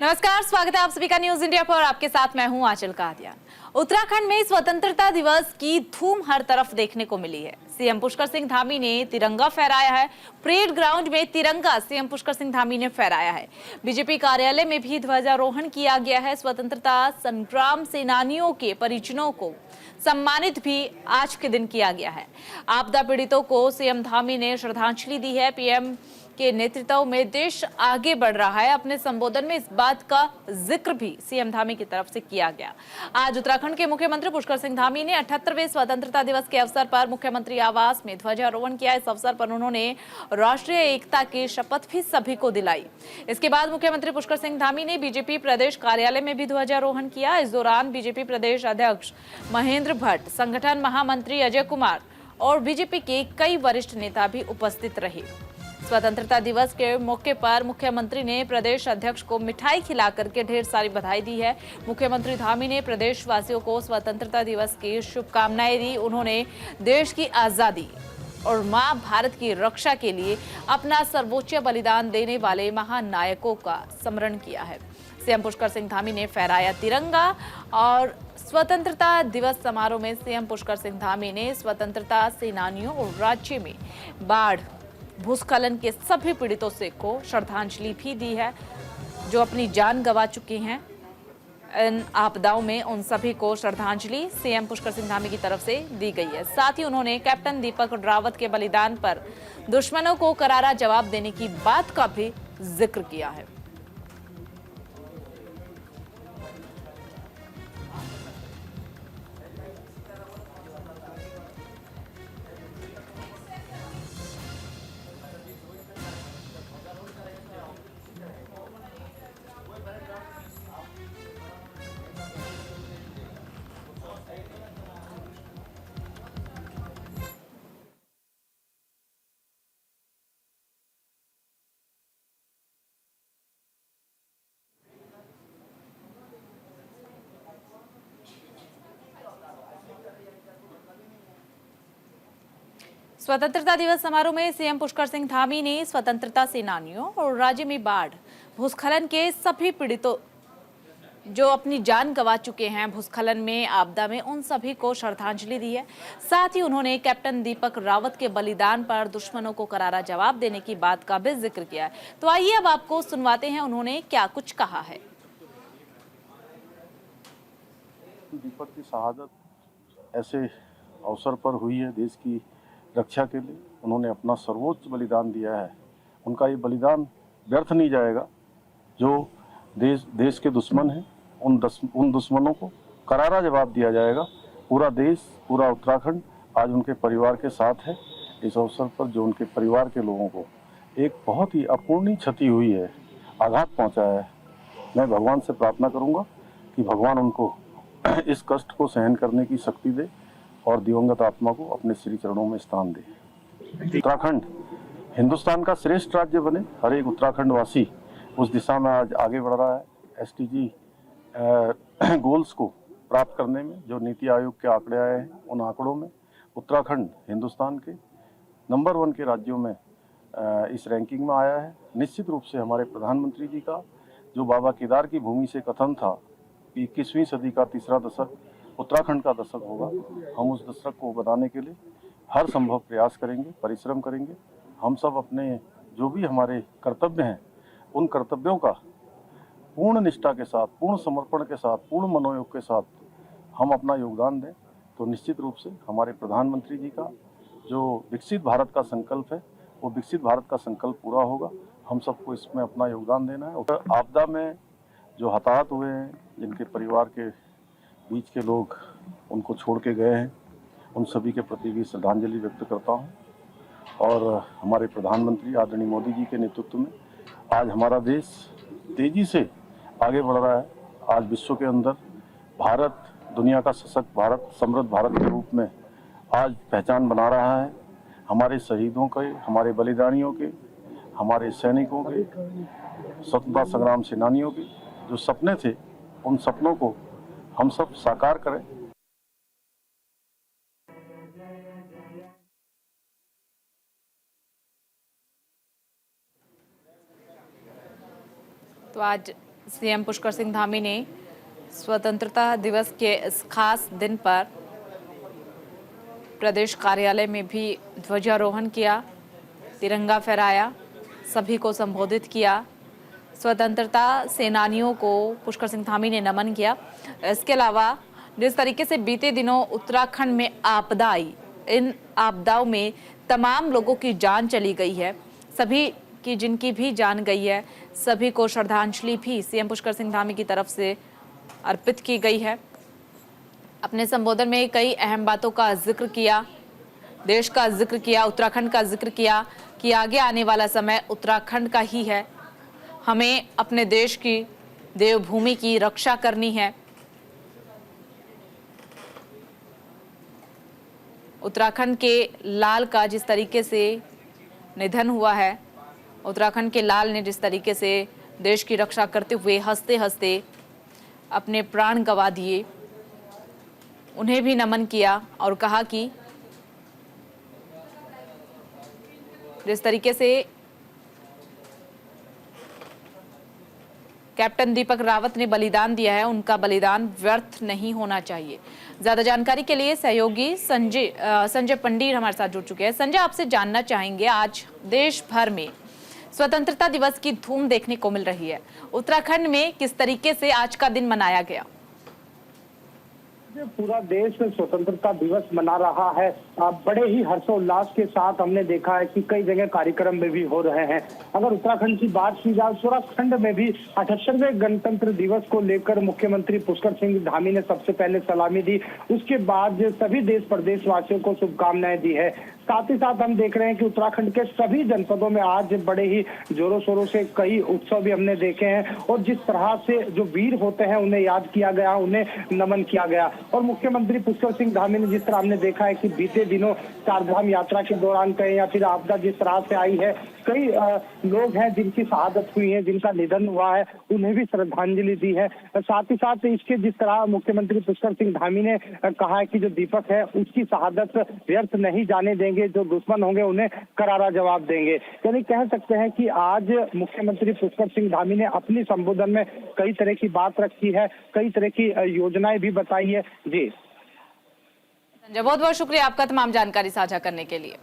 नमस्कार, स्वागत है आप सभी का न्यूज इंडिया पर। आपके साथ मैं हूं आंचल कादियान। उत्तराखंड में स्वतंत्रता दिवस की धूम हर तरफ देखने को मिली है। सीएम पुष्कर सिंह धामी ने तिरंगा फहराया है। परेड ग्राउंड में तिरंगा सीएम पुष्कर सिंह धामी ने फहराया है। बीजेपी कार्यालय में भी ध्वजारोहण किया गया है। स्वतंत्रता संग्राम सेनानियों के परिजनों को सम्मानित भी आज के दिन किया गया है। आपदा पीड़ितों को सीएम धामी ने श्रद्धांजलि दी है। पीएम के नेतृत्व में देश आगे बढ़ रहा है। अपने संबोधन में इस बात का जिक्र भी सीएम धामी की तरफ से किया गया। आज उत्तराखंड के मुख्यमंत्री पुष्कर सिंह धामी ने 78वें स्वतंत्रता दिवस के अवसर पर मुख्यमंत्री आवास में ध्वजारोहण किया। इस अवसर पर उन्होंने राष्ट्रीय एकता की शपथ भी सभी को दिलाई। इसके बाद मुख्यमंत्री पुष्कर सिंह धामी ने बीजेपी प्रदेश कार्यालय में भी ध्वजारोहण किया। इस दौरान बीजेपी प्रदेश अध्यक्ष महेंद्र भट्ट, संगठन महामंत्री अजय कुमार और बीजेपी के कई वरिष्ठ नेता भी उपस्थित रहे। स्वतंत्रता दिवस के मौके पर मुख्यमंत्री ने प्रदेश अध्यक्ष को मिठाई खिला करके ढेर सारी बधाई दी है। मुख्यमंत्री धामी ने प्रदेशवासियों को स्वतंत्रता दिवस की शुभकामनाएं दी। उन्होंने देश की आजादी और मां भारत की रक्षा के लिए अपना सर्वोच्च बलिदान देने वाले महान नायकों का स्मरण किया है। सीएम पुष्कर सिंह धामी ने फहराया तिरंगा और स्वतंत्रता दिवस समारोह में सीएम पुष्कर सिंह धामी ने स्वतंत्रता सेनानियों और राज्य में बाढ़ भूस्खलन के सभी पीड़ितों से को श्रद्धांजलि भी दी है। जो अपनी जान गंवा चुके हैं इन आपदाओं में, उन सभी को श्रद्धांजलि सीएम पुष्कर सिंह धामी की तरफ से दी गई है। साथ ही उन्होंने कैप्टन दीपक रावत के बलिदान पर दुश्मनों को करारा जवाब देने की बात का भी जिक्र किया है। स्वतंत्रता दिवस समारोह में सीएम पुष्कर सिंह धामी ने स्वतंत्रता सेनानियों और राज्य में बाढ़ भूस्खलन के सभी पीड़ितों जो अपनी जान गंवा चुके हैं भूस्खलन में, आपदा में, उन सभी को श्रद्धांजलि दी है। साथ ही उन्होंने कैप्टन दीपक रावत के बलिदान पर दुश्मनों को करारा जवाब देने की बात का भी जिक्र किया है। तो आइए अब आपको सुनवाते हैं उन्होंने क्या कुछ कहा है। दीपक की शहादत ऐसे अवसर पर हुई है देश की रक्षा के लिए। उन्होंने अपना सर्वोच्च बलिदान दिया है। उनका ये बलिदान व्यर्थ नहीं जाएगा। जो देश के दुश्मन हैं उन दुश्मनों को करारा जवाब दिया जाएगा। पूरा देश, पूरा उत्तराखंड आज उनके परिवार के साथ है। इस अवसर पर जो उनके परिवार के लोगों को एक बहुत ही अपूर्णीय क्षति हुई है, आघात पहुंचा है, मैं भगवान से प्रार्थना करूंगा कि भगवान उनको इस कष्ट को सहन करने की शक्ति दे और दिवंगत आत्मा को अपने श्री चरणों में स्थान दे। उत्तराखंड हिंदुस्तान का श्रेष्ठ राज्य बने, हर एक उत्तराखंड वासी उस दिशा में आज आगे बढ़ रहा है। एसडीजी गोल्स को प्राप्त करने में जो नीति आयोग के आंकड़े आए हैं, उन आंकड़ों में उत्तराखंड हिंदुस्तान के नंबर 1 के राज्यों में इस रैंकिंग में आया है। निश्चित रूप से हमारे प्रधानमंत्री जी का जो बाबा केदार की भूमि से कथन था कि 21वीं सदी का तीसरा दशक उत्तराखंड का दशक होगा, हम उस दशक को बनाने के लिए हर संभव प्रयास करेंगे, परिश्रम करेंगे। हम सब अपने जो भी हमारे कर्तव्य हैं, उन कर्तव्यों का पूर्ण निष्ठा के साथ, पूर्ण समर्पण के साथ, पूर्ण मनोयोग के साथ हम अपना योगदान दें तो निश्चित रूप से हमारे प्रधानमंत्री जी का जो विकसित भारत का संकल्प है, वो विकसित भारत का संकल्प पूरा होगा। हम सबको इसमें अपना योगदान देना है। आपदा में जो हताहत हुए हैं, जिनके परिवार के बीच के लोग उनको छोड़ के गए हैं, उन सभी के प्रति भी श्रद्धांजलि व्यक्त करता हूं। और हमारे प्रधानमंत्री आदरणीय मोदी जी के नेतृत्व में आज हमारा देश तेजी से आगे बढ़ रहा है। आज विश्व के अंदर भारत दुनिया का सशक्त भारत, समृद्ध भारत के रूप में आज पहचान बना रहा है। हमारे शहीदों के, हमारे बलिदानियों के, हमारे सैनिकों के, स्वतंत्रता संग्राम सेनानियों के जो सपने थे, उन सपनों को हम सब साकार करें। तो आज सीएम पुष्कर सिंह धामी ने स्वतंत्रता दिवस के इस खास दिन पर प्रदेश कार्यालय में भी ध्वजारोहण किया, तिरंगा फहराया, सभी को संबोधित किया। स्वतंत्रता सेनानियों को पुष्कर सिंह धामी ने नमन किया। इसके अलावा जिस तरीके से बीते दिनों उत्तराखंड में आपदा आई, इन आपदाओं में तमाम लोगों की जान चली गई है, सभी की जिनकी भी जान गई है, सभी को श्रद्धांजलि भी सीएम पुष्कर सिंह धामी की तरफ से अर्पित की गई है। अपने संबोधन में कई अहम बातों का जिक्र किया, देश का जिक्र किया, उत्तराखंड का जिक्र किया कि आगे आने वाला समय उत्तराखंड का ही है, हमें अपने देश की देवभूमि की रक्षा करनी है। उत्तराखंड के लाल का जिस तरीके से निधन हुआ है, उत्तराखंड के लाल ने जिस तरीके से देश की रक्षा करते हुए हंसते हंसते अपने प्राण गंवा दिए, उन्हें भी नमन किया और कहा कि जिस तरीके से कैप्टन दीपक रावत ने बलिदान दिया है, उनका बलिदान व्यर्थ नहीं होना चाहिए। ज्यादा जानकारी के लिए सहयोगी संजय पंडित हमारे साथ जुड़ चुके हैं। संजय, आपसे जानना चाहेंगे, आज देश भर में स्वतंत्रता दिवस की धूम देखने को मिल रही है, उत्तराखंड में किस तरीके से आज का दिन मनाया गया? पूरा देश स्वतंत्रता दिवस मना रहा है। बड़े ही हर्षोल्लास के साथ हमने देखा है कि कई जगह कार्यक्रम में भी हो रहे हैं। अगर उत्तराखंड की बात की जाए, उत्तराखंड में भी 78वें गणतंत्र दिवस को लेकर मुख्यमंत्री पुष्कर सिंह धामी ने सबसे पहले सलामी दी, उसके बाद सभी देश प्रदेशवासियों को शुभकामनाएं दी है। साथ ही साथ हम देख रहे हैं कि उत्तराखंड के सभी जनपदों में आज बड़े ही जोरों शोरों से कई उत्सव भी हमने देखे हैं और जिस तरह से जो वीर होते हैं उन्हें याद किया गया, उन्हें नमन किया गया। और मुख्यमंत्री पुष्कर सिंह धामी ने जिस तरह हमने देखा है कि बीते दिनों चारधाम यात्रा के दौरान कहें या फिर आपदा जिस तरह से आई है, कई लोग हैं जिनकी शहादत हुई है, जिनका निधन हुआ है, उन्हें भी श्रद्धांजलि दी है। साथ ही साथ इसके जिस तरह मुख्यमंत्री पुष्कर सिंह धामी ने कहा है कि जो दीपक है उसकी शहादत व्यर्थ नहीं जाने देंगे, जो दुश्मन होंगे उन्हें करारा जवाब देंगे। यानी कह सकते हैं कि आज मुख्यमंत्री पुष्कर सिंह धामी ने अपनी संबोधन में कई तरह की बात रखी है, कई तरह की योजनाएं भी बताई है। जी संजय, बहुत बहुत शुक्रिया आपका तमाम जानकारी साझा करने के लिए।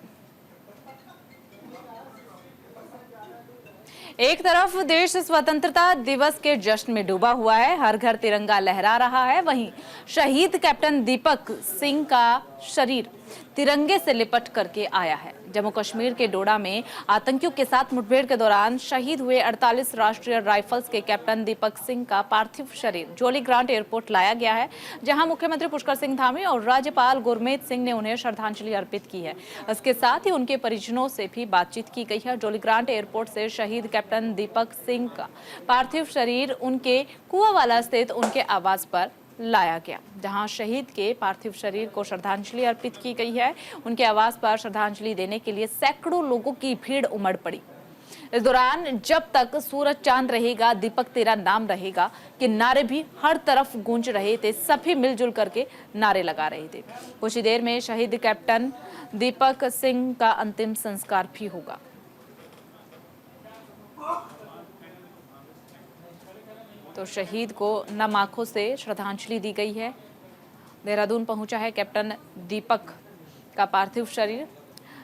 एक तरफ देश स्वतंत्रता दिवस के जश्न में डूबा हुआ है, हर घर तिरंगा लहरा रहा है, वहीं शहीद कैप्टन दीपक सिंह का शरीर तिरंगे से लिपट करके आया है। जम्मू कश्मीर के डोडा में आतंकियों के साथ मुठभेड़ के दौरान शहीद हुए 48 राष्ट्रीय राइफल्स के कैप्टन दीपक सिंह का पार्थिव शरीर जोली ग्रांट एयरपोर्ट लाया गया है, जहां मुख्यमंत्री पुष्कर सिंह धामी और राज्यपाल गुरमीत सिंह ने उन्हें श्रद्धांजलि अर्पित की है। इसके साथ ही उनके परिजनों से भी बातचीत की गई है। जोली ग्रांट एयरपोर्ट से शहीद कैप्टन दीपक सिंह का पार्थिव शरीर उनके कुआवाला स्थित उनके आवास पर लाया गया, जहां शहीद के पार्थिव शरीर को श्रद्धांजलि अर्पित की गई है। उनके आवास पर श्रद्धांजलि देने के लिए सैकड़ों लोगों की भीड़ उमड़ पड़ी। इस दौरान जब तक सूरज चांद रहेगा, दीपक तेरा नाम रहेगा कि नारे भी हर तरफ गूंज रहे थे, सभी मिलजुल करके नारे लगा रहे थे। कुछ ही देर में शहीद कैप्टन दीपक सिंह का अंतिम संस्कार भी होगा। तो शहीद को नम आंखों से श्रद्धांजलि दी गई है। देहरादून पहुंचा है कैप्टन दीपक का पार्थिव शरीर।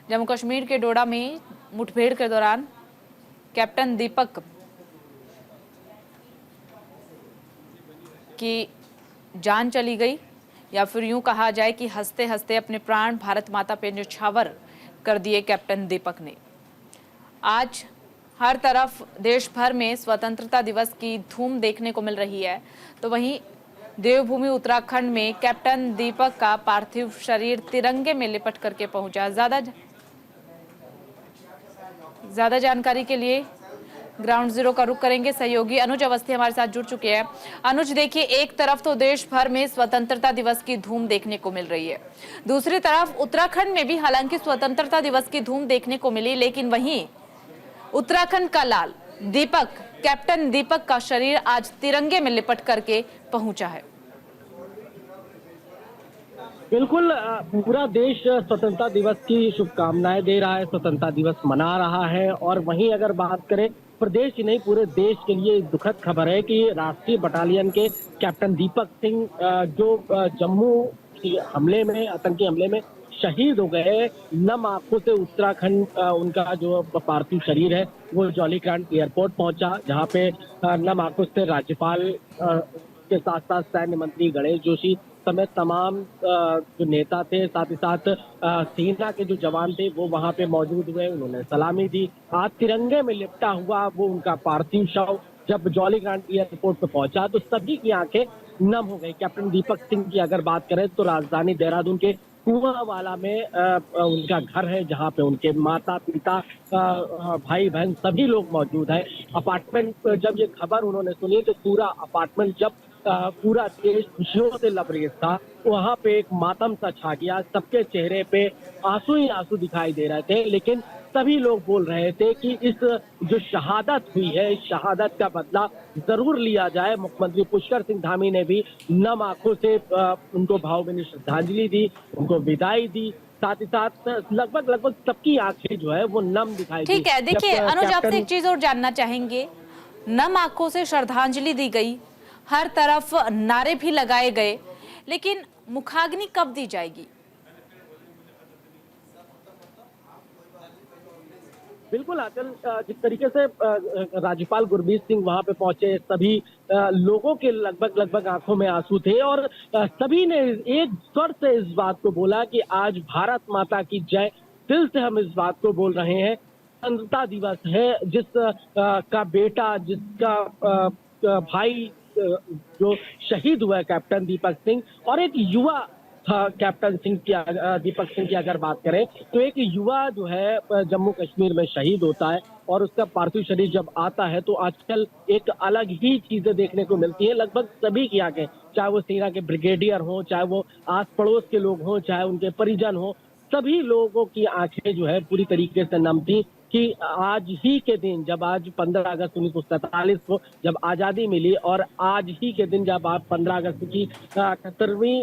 जम्मू कश्मीर के डोडा में मुठभेड़ के दौरान कैप्टन दीपक की जान चली गई, या फिर यूं कहा जाए कि हंसते हंसते अपने प्राण भारत माता पे न्यौछावर कर दिए कैप्टन दीपक ने। आज हर तरफ देश भर में स्वतंत्रता दिवस की धूम देखने को मिल रही है, तो वहीं देवभूमि उत्तराखंड में कैप्टन दीपक का पार्थिव शरीर तिरंगे में लिपट करके पहुंचा। ज्यादा जानकारी के लिए ग्राउंड जीरो का रुख करेंगे। सहयोगी अनुज अवस्थी हमारे साथ जुड़ चुके हैं। अनुज, देखिए, एक तरफ तो देश भर में स्वतंत्रता दिवस की धूम देखने को मिल रही है, दूसरी तरफ उत्तराखंड में भी हालांकि स्वतंत्रता दिवस की धूम देखने को मिली, लेकिन वहीं उत्तराखंड का लाल दीपक, कैप्टन दीपक का शरीर आज तिरंगे में लिपट करके पहुंचा है। बिल्कुल, पूरा देश स्वतंत्रता दिवस की शुभकामनाएं दे रहा है, स्वतंत्रता दिवस मना रहा है। और वहीं अगर बात करें प्रदेश ही नहीं पूरे देश के लिए दुखद खबर है कि राष्ट्रीय बटालियन के कैप्टन दीपक सिंह जो जम्मू के हमले में, आतंकी हमले में शहीद हो गए, नम आंखों से उत्तराखंड उनका जो पार्थिव शरीर है वो जॉलीग्रांट एयरपोर्ट पहुंचा, जहां पे नम आंखों से राज्यपाल के साथ साथ सैन्य मंत्री गणेश जोशी समेत तमाम जो नेता थे, साथ ही साथ सेना के जो जवान थे वो वहां पे मौजूद हुए, उन्होंने सलामी दी। आज तिरंगे में लिपटा हुआ वो उनका पार्थिव शव जब जॉलीग्रांट एयरपोर्ट पे पहुंचा तो सभी की आंखें नम हो गई। कैप्टन दीपक सिंह की अगर बात करें तो राजधानी देहरादून के कुआंवाला में उनका घर है, जहां पे उनके माता पिता भाई बहन सभी लोग मौजूद हैं। अपार्टमेंट जब ये खबर उन्होंने सुनी तो पूरा अपार्टमेंट, जब पूरा देश खुशियों से लबरेज था, वहां पे एक मातम सा छा गया। सबके चेहरे पे आंसू ही आंसू दिखाई दे रहे थे, लेकिन सभी लोग बोल रहे थे कि इस जो शहादत हुई है, इस शहादत का बदला जरूर लिया जाए। मुख्यमंत्री पुष्कर सिंह धामी ने भी नम आंखों से उनको भावभीनी श्रद्धांजलि दी, उनको विदाई दी। साथ ही साथ लगभग सबकी आंखें जो है वो नम दिखाई दी। ठीक है, देखिए अनुज, आपसे एक चीज और जानना चाहेंगे। नम आंखों से श्रद्धांजलि दी गई, हर तरफ नारे भी लगाए गए, लेकिन मुखाग्नि कब दी जाएगी? बिल्कुल आंचल, जिस तरीके से राज्यपाल गुरमीत सिंह वहां पे पहुंचे, सभी लोगों के लगभग आंखों में आंसू थे और सभी ने एक स्वर से इस बात को बोला कि आज भारत माता की जय। दिल से हम इस बात को बोल रहे हैं। स्वतंत्रता दिवस है, जिस का बेटा, जिसका भाई जो शहीद हुआ है कैप्टन दीपक सिंह, और एक युवा था कैप्टन सिंह की, दीपक सिंह की अगर बात करें तो एक युवा जो है जम्मू कश्मीर में शहीद होता है और उसका पार्थिव शरीर जब आता है तो आजकल एक अलग ही चीजें देखने को मिलती है। लगभग सभी की आंखें, चाहे वो सेना के ब्रिगेडियर हो, चाहे वो आस पड़ोस के लोग हों, चाहे उनके परिजन हो, सभी लोगों की आंखें जो है पूरी तरीके से नम थी कि आज ही के दिन, जब आज 15 अगस्त 1947 को जब आजादी मिली और आज ही के दिन जब आप 15 अगस्त की 78वीं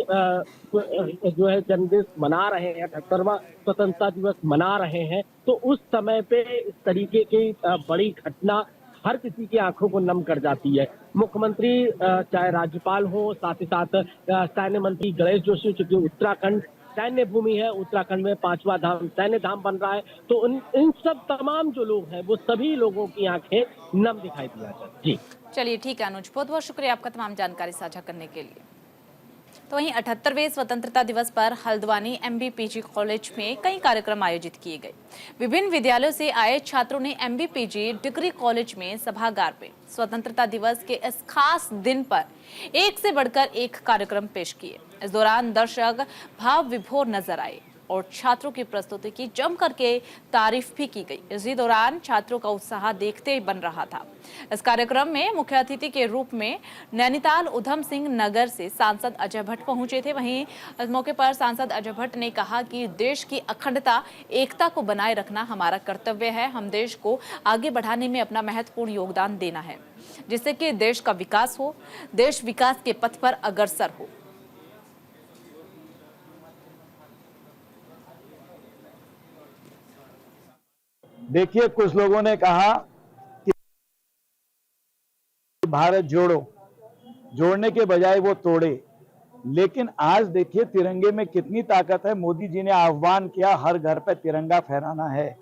जो है जन्मदिन मना रहे हैं, 78वां स्वतंत्रता दिवस मना रहे हैं, तो उस समय पे इस तरीके की बड़ी घटना हर किसी की आंखों को नम कर जाती है। मुख्यमंत्री चाहे राज्यपाल हो, साथ ही साथ सैन्य मंत्री गणेश जोशी, चूंकि उत्तराखंड सैन्य भूमि है, उत्तराखंड में 5वां धाम सैन्य धाम बन रहा है, तो इन सब तमाम जो लोग हैं वो सभी लोगों की आंखें नम दिखाई दी जाती है। जी चलिए ठीक है अनुज, बहुत बहुत शुक्रिया आपका तमाम जानकारी साझा करने के लिए। तो वहीं 78वें स्वतंत्रता दिवस पर हल्द्वानी MBPG कॉलेज में कई कार्यक्रम आयोजित किए गए। विभिन्न विद्यालयों से आए छात्रों ने MBPG डिग्री कॉलेज में सभागार में स्वतंत्रता दिवस के इस खास दिन पर एक से बढ़कर एक कार्यक्रम पेश किए। इस दौरान दर्शक भाव विभोर नजर आए और छात्रों की प्रस्तुति की जम करके तारीफ भी की गई। इसी दौरान छात्रों का उत्साह देखते ही बन रहा था। इस कार्यक्रम में मुख्य अतिथि के रूप में नैनीताल उधम सिंह नगर से सांसद अजय भट्ट पहुंचे थे। वहीं इस मौके पर सांसद अजय भट्ट ने कहा कि देश की अखंडता, एकता को बनाए रखना हमारा कर्तव्य है। हम देश को आगे बढ़ाने में अपना महत्वपूर्ण योगदान देना है, जिससे कि देश का विकास हो, देश विकास के पथ पर अग्रसर हो। देखिए, कुछ लोगों ने कहा कि भारत जोड़ो, जोड़ने के बजाय वो तोड़े, लेकिन आज देखिए तिरंगे में कितनी ताकत है। मोदी जी ने आह्वान किया हर घर पे तिरंगा फहराना है।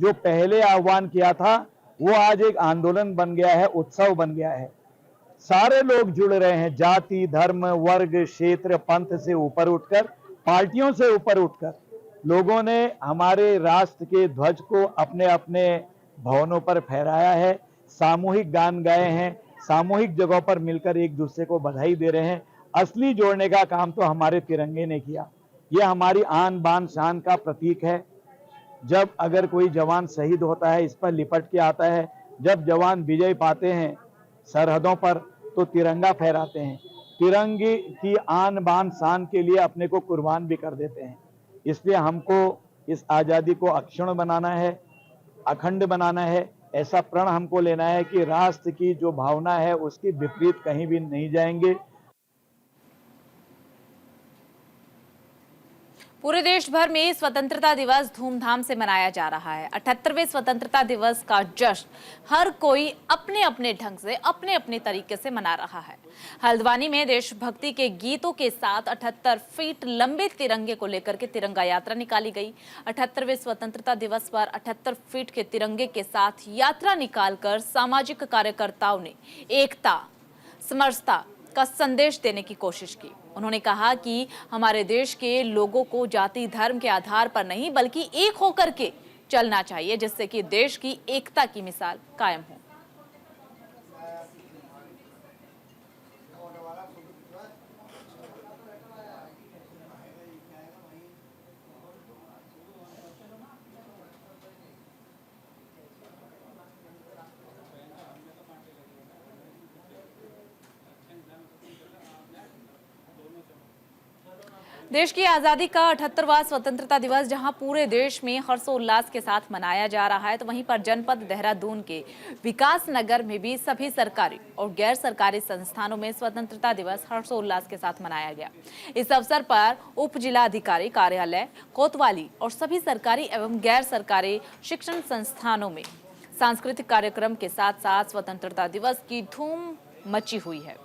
जो पहले आह्वान किया था वो आज एक आंदोलन बन गया है, उत्सव बन गया है। सारे लोग जुड़ रहे हैं, जाति, धर्म, वर्ग, क्षेत्र, पंथ से ऊपर उठकर, पार्टियों से ऊपर उठकर लोगों ने हमारे राष्ट्र के ध्वज को अपने अपने भवनों पर फहराया है, सामूहिक गान गाए हैं, सामूहिक जगहों पर मिलकर एक दूसरे को बधाई दे रहे हैं। असली जोड़ने का काम तो हमारे तिरंगे ने किया। यह हमारी आन बान शान का प्रतीक है। जब अगर कोई जवान शहीद होता है, इस पर लिपट के आता है, जब जवान विजय पाते हैं सरहदों पर, तो तिरंगा फहराते हैं। तिरंगे की आन बान शान के लिए अपने को कुर्बान भी कर देते हैं। इसलिए हमको इस आज़ादी को अक्षुण्ण बनाना है, अखंड बनाना है। ऐसा प्रण हमको लेना है कि राष्ट्र की जो भावना है उसके विपरीत कहीं भी नहीं जाएंगे। पूरे देश भर में स्वतंत्रता दिवस धूमधाम से मनाया जा रहा है। 78वें स्वतंत्रता दिवस का जश्न हर कोई अपने अपने ढंग से अपने अपने तरीके से मना रहा है। हल्द्वानी में देशभक्ति के गीतों के साथ 78 फीट लंबे तिरंगे को लेकर के तिरंगा यात्रा निकाली गई। 78वें स्वतंत्रता दिवस पर 78 फीट के तिरंगे के साथ यात्रा निकालकर सामाजिक कार्यकर्ताओं ने एकता, समरसता का संदेश देने की कोशिश की। उन्होंने कहा कि हमारे देश के लोगों को जाति धर्म के आधार पर नहीं बल्कि एक होकर के चलना चाहिए, जिससे कि देश की एकता की मिसाल कायम हो। देश की आजादी का 78वां स्वतंत्रता दिवस जहां पूरे देश में हर्षोल्लास के साथ मनाया जा रहा है, तो वहीं पर जनपद देहरादून के विकास नगर में भी सभी सरकारी और गैर सरकारी संस्थानों में स्वतंत्रता दिवस हर्षोल्लास के साथ मनाया गया। इस अवसर पर उप जिलाधिकारी कार्यालय कोतवाली और सभी सरकारी एवं गैर सरकारी शिक्षण संस्थानों में सांस्कृतिक कार्यक्रम के साथ साथ स्वतंत्रता दिवस की धूम मची हुई है।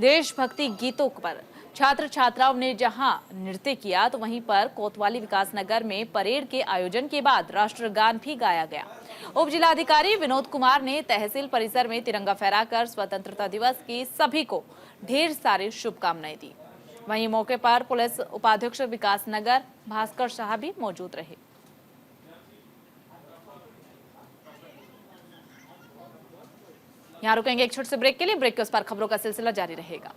देशभक्ति गीतों पर छात्र छात्राओं ने जहां नृत्य किया, तो वहीं पर कोतवाली विकास नगर में परेड के आयोजन के बाद राष्ट्रगान भी गाया गया। उप जिलाधिकारी विनोद कुमार ने तहसील परिसर में तिरंगा फहराकर स्वतंत्रता दिवस की सभी को ढेर सारी शुभकामनाएं दी। वहीं मौके पर पुलिस उपाध्यक्ष विकास नगर भास्कर शाह भी मौजूद रहे। यहाँ रुकेंगे एक छोटे से ब्रेक के लिए। ब्रेक के उस पर खबरों का सिलसिला जारी रहेगा।